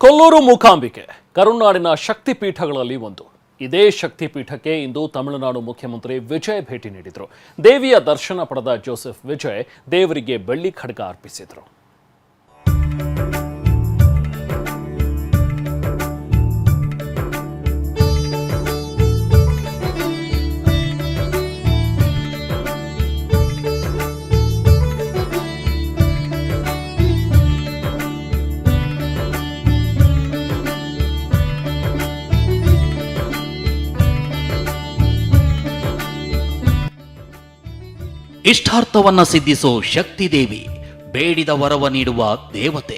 ಕೊಲ್ಲೂರು ಮೂಕಾಂಬಿಕೆ ಕರುನಾಡಿನ ಶಕ್ತಿಪೀಠಗಳಲ್ಲಿ ಒಂದು. ಇದೇ ಶಕ್ತಿಪೀಠಕ್ಕೆ ಇಂದು ತಮಿಳುನಾಡು ಮುಖ್ಯಮಂತ್ರಿ ವಿಜಯ್ ಭೇಟಿ ನೀಡಿದರು. ದೇವಿಯ ದರ್ಶನ ಪಡೆದ ಜೋಸೆಫ್ ವಿಜಯ್ ದೇವರಿಗೆ ಬೆಳ್ಳಿ ಖಡ್ಗ ಅರ್ಪಿಸಿದರು. ಇಷ್ಟಾರ್ಥವನ್ನ ಸಿದ್ಧಿಸೋ ಶಕ್ತಿ ದೇವಿ, ಬೇಡಿದ ವರವ ನೀಡುವ ದೇವತೆ,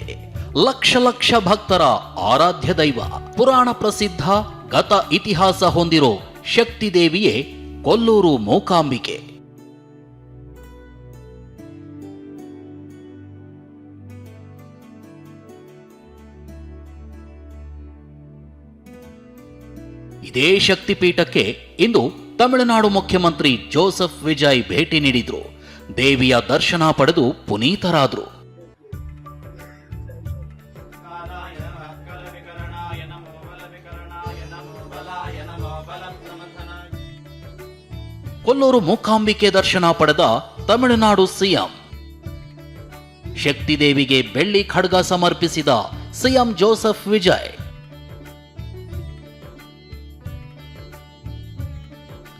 ಲಕ್ಷ ಲಕ್ಷ ಭಕ್ತರ ಆರಾಧ್ಯ ದೈವ, ಪುರಾಣ ಪ್ರಸಿದ್ಧ ಗತ ಇತಿಹಾಸ ಹೊಂದಿರೋ ಶಕ್ತಿ ದೇವಿಯೇ ಕೊಲ್ಲೂರು ಮೂಕಾಂಬಿಕೆ. ಇದೇ ಶಕ್ತಿಪೀಠಕ್ಕೆ ಇಂದು ತಮಿಳುನಾಡು ಮುಖ್ಯಮಂತ್ರಿ ಜೋಸೆಫ್ ವಿಜಯ್ ಭೇಟಿ ನೀಡಿದ್ರು. ದೇವಿಯ ದರ್ಶನ ಪಡೆದು ಪುನೀತರಾದ್ರು. ಕೊಲ್ಲೂರು ಮೂಕಾಂಬಿಕೆ ದರ್ಶನ ಪಡೆದ ತಮಿಳುನಾಡು ಸಿಎಂ. ಶಕ್ತಿ ದೇವಿಗೆ ಬೆಳ್ಳಿ ಖಡ್ಗ ಸಮರ್ಪಿಸಿದ CM Joseph Vijay.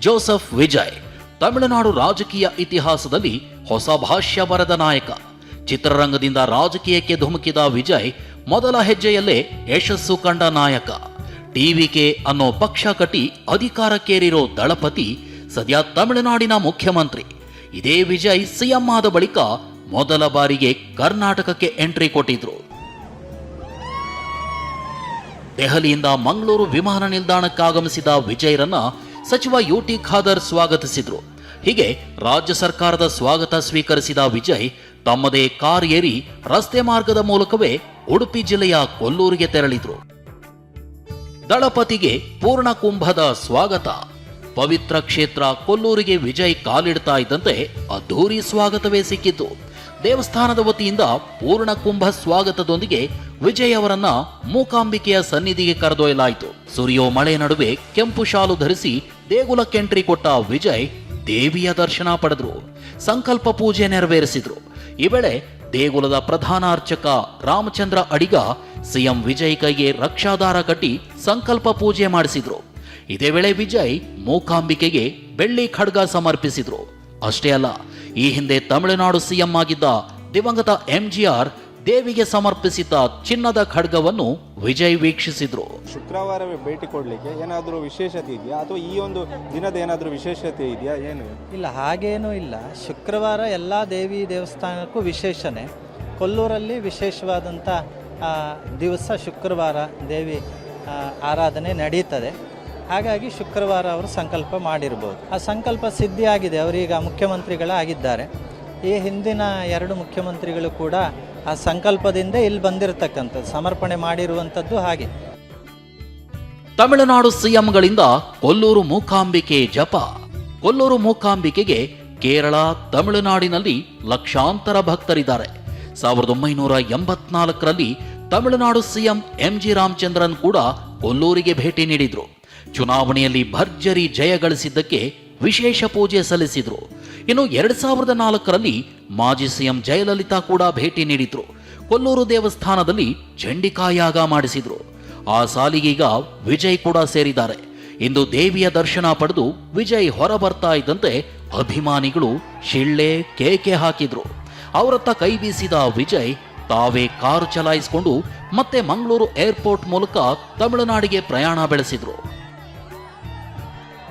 Joseph Vijay Tamil Nadu ರಾಜಕೀಯ ಇತಿಹಾಸದಲ್ಲಿ ಹೊಸ ಭಾಷ್ಯ ಬರೆದ ನಾಯಕ. ಚಿತ್ರರಂಗದಿಂದ ರಾಜಕೀಯಕ್ಕೆ ಧುಮುಕಿದ ವಿಜಯ್ ಮೊದಲ ಹೆಜ್ಜೆಯಲ್ಲೇ ಯಶಸ್ಸು ಕಂಡ ನಾಯಕ. ಟಿವಿಕೆ ಅನ್ನೋ ಪಕ್ಷ ಕಟ್ಟಿ ಅಧಿಕಾರಕ್ಕೇರಿರೋ ದಳಪತಿ ಸದ್ಯ ತಮಿಳುನಾಡಿನ ಮುಖ್ಯಮಂತ್ರಿ. ಇದೇ ವಿಜಯ್ ಸಿಎಂ ಆದ ಬಳಿಕ ಮೊದಲ ಬಾರಿಗೆ ಕರ್ನಾಟಕಕ್ಕೆ ಎಂಟ್ರಿ ಕೊಟ್ಟಿದ್ರು. ದೆಹಲಿಯಿಂದ ಮಂಗಳೂರು ವಿಮಾನ ನಿಲ್ದಾಣಕ್ಕಾಗಮಿಸಿದ ವಿಜಯ್ರನ್ನ ಸಚಿವ ಯುಟಿ ಖಾದರ್ ಸ್ವಾಗತಿಸಿದ್ರು. ಹೀಗೆ ರಾಜ್ಯ ಸರ್ಕಾರದ ಸ್ವಾಗತ ಸ್ವೀಕರಿಸಿದ ವಿಜಯ್ ತಮ್ಮದೇ ಕಾರ್ ಏರಿ ರಸ್ತೆ ಮಾರ್ಗದ ಮೂಲಕವೇ ಉಡುಪಿ ಜಿಲ್ಲೆಯ ಕೊಲ್ಲೂರಿಗೆ ತೆರಳಿದ್ರು. ದಳಪತಿಗೆ ಪೂರ್ಣ ಕುಂಭದ ಸ್ವಾಗತ. ಪವಿತ್ರ ಕ್ಷೇತ್ರ ಕೊಲ್ಲೂರಿಗೆ ವಿಜಯ್ ಕಾಲಿಡ್ತಾ ಇದ್ದಂತೆ ಅದ್ಧೂರಿ ಸ್ವಾಗತವೇ ಸಿಕ್ಕಿತು. ದೇವಸ್ಥಾನದ ವತಿಯಿಂದ ಪೂರ್ಣ ಕುಂಭ ಸ್ವಾಗತದೊಂದಿಗೆ ವಿಜಯ್ ಅವರನ್ನ ಮೂಕಾಂಬಿಕೆಯ ಸನ್ನಿಧಿಗೆ ಕರೆದೊಯ್ಯಲಾಯಿತು. ಸುರಿಯೋ ಮಳೆ ನಡುವೆ ಕೆಂಪು ಶಾಲು ಧರಿಸಿ ದೇಗುಲಕ್ಕೆ ಎಂಟ್ರಿ ಕೊಟ್ಟ ವಿಜಯ್ ದೇವಿಯ ದರ್ಶನ ಪಡೆದ್ರು. ಸಂಕಲ್ಪ ಪೂಜೆ ನೆರವೇರಿಸಿದ್ರು. ಈ ವೇಳೆ ದೇಗುಲದ ಪ್ರಧಾನ ಅರ್ಚಕ ರಾಮಚಂದ್ರ ಅಡಿಗ ಸಿಎಂ ವಿಜಯ್ ಕೈಗೆ ರಕ್ಷಾದಾರ ಕಟ್ಟಿ ಸಂಕಲ್ಪ ಪೂಜೆ ಮಾಡಿಸಿದ್ರು. ಇದೇ ವೇಳೆ ವಿಜಯ್ ಮೂಕಾಂಬಿಕೆಗೆ ಬೆಳ್ಳಿ ಖಡ್ಗ ಸಮರ್ಪಿಸಿದ್ರು. ಅಷ್ಟೇ ಅಲ್ಲ, ಈ ಹಿಂದೆ ತಮಿಳುನಾಡು ಸಿಎಂ ಆಗಿದ್ದ ದಿವಂಗತ ಎಂಜಿಆರ್ ದೇವಿಗೆ ಸಮರ್ಪಿಸಿದ ಚಿನ್ನದ ಖಡ್ಗವನ್ನು ವಿಜಯ್ ವೀಕ್ಷಿಸಿದ್ರು. ಶುಕ್ರವಾರ ಭೇಟಿ ಕೊಡ್ಲಿಕ್ಕೆ ಏನಾದರೂ ವಿಶೇಷತೆ ಇದೆಯಾ ಅಥವಾ ಈ ಒಂದು ದಿನದ ಏನಾದರೂ ವಿಶೇಷತೆ ಇದೆಯಾ? ಏನು ಇಲ್ಲ, ಹಾಗೇನೂ ಇಲ್ಲ. ಶುಕ್ರವಾರ ಎಲ್ಲ ದೇವಿ ದೇವಸ್ಥಾನಕ್ಕೂ ವಿಶೇಷನೇ. ಕೊಲ್ಲೂರಲ್ಲಿ ವಿಶೇಷವಾದಂಥ ದಿವಸ ಶುಕ್ರವಾರ ದೇವಿ ಆರಾಧನೆ ನಡೀತದೆ. ಹಾಗಾಗಿ ಶುಕ್ರವಾರ ಅವರು ಸಂಕಲ್ಪ ಮಾಡಿರ್ಬೋದು. ಆ ಸಂಕಲ್ಪ ಸಿದ್ಧಿಯಾಗಿದೆ. ಅವರೀಗ ಮುಖ್ಯಮಂತ್ರಿಗಳಾಗಿದ್ದಾರೆ. ಈ ಹಿಂದಿನ 2 ಮುಖ್ಯಮಂತ್ರಿಗಳು ಕೂಡ ಆ ಸಂಕಲ್ಪದಿಂದ ಇಲ್ಲಿ ಬಂದಿರತಕ್ಕಂಥದ್ದು, ಸಮರ್ಪಣೆ ಮಾಡಿರುವಂಥದ್ದು. ಹಾಗೆ ತಮಿಳುನಾಡು ಸಿಎಂಗಳಿಂದ ಕೊಲ್ಲೂರು ಮೂಕಾಂಬಿಕೆ ಜಪ. ಕೊಲ್ಲೂರು ಮೂಕಾಂಬಿಕೆಗೆ ಕೇರಳ, ತಮಿಳುನಾಡಿನಲ್ಲಿ ಲಕ್ಷಾಂತರ ಭಕ್ತರಿದ್ದಾರೆ. 1984ರಲ್ಲಿ ತಮಿಳುನಾಡು ಸಿಎಂ ಎಂಜಿ ರಾಮಚಂದ್ರನ್ ಕೂಡ ಕೊಲ್ಲೂರಿಗೆ ಭೇಟಿ ನೀಡಿದ್ರು. ಚುನಾವಣೆಯಲ್ಲಿ ಭರ್ಜರಿ ಜಯ ಗಳಿಸಿದ್ದಕ್ಕೆ ವಿಶೇಷ ಪೂಜೆ ಸಲ್ಲಿಸಿದ್ರು. ಇನ್ನು 2004ರಲ್ಲಿ ಮಾಜಿ ಸಿಎಂ ಜಯಲಲಿತಾ ಕೂಡ ಭೇಟಿ ನೀಡಿದ್ರು. ಕೊಲ್ಲೂರು ದೇವಸ್ಥಾನದಲ್ಲಿ ಚಂಡಿಕಾಯಾಗ ಮಾಡಿಸಿದ್ರು. ಆ ಸಾಲಿಗೀಗ ವಿಜಯ್ ಕೂಡ ಸೇರಿದ್ದಾರೆ. ಇಂದು ದೇವಿಯ ದರ್ಶನ ಪಡೆದು ವಿಜಯ್ ಹೊರ ಬರ್ತಾ ಇದ್ದಂತೆ ಅಭಿಮಾನಿಗಳು ಶಿಳ್ಳೆ ಕೇಕೆ ಹಾಕಿದ್ರು. ಅವರತ್ತ ಕೈ ಬೀಸಿದ ವಿಜಯ್ ತಾವೇ ಕಾರು ಚಲಾಯಿಸಿಕೊಂಡು ಮತ್ತೆ ಮಂಗಳೂರು ಏರ್ಪೋರ್ಟ್ ಮೂಲಕ ತಮಿಳುನಾಡಿಗೆ ಪ್ರಯಾಣ ಬೆಳೆಸಿದ್ರು.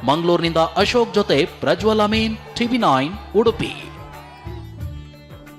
ಮಂಗಳೂರಿನಿಂದ ಅಶೋಕ್ ಜೊತೆ ಪ್ರಜ್ವಲ್ ಅಮೀನ್, TV9 ಉಡುಪಿ.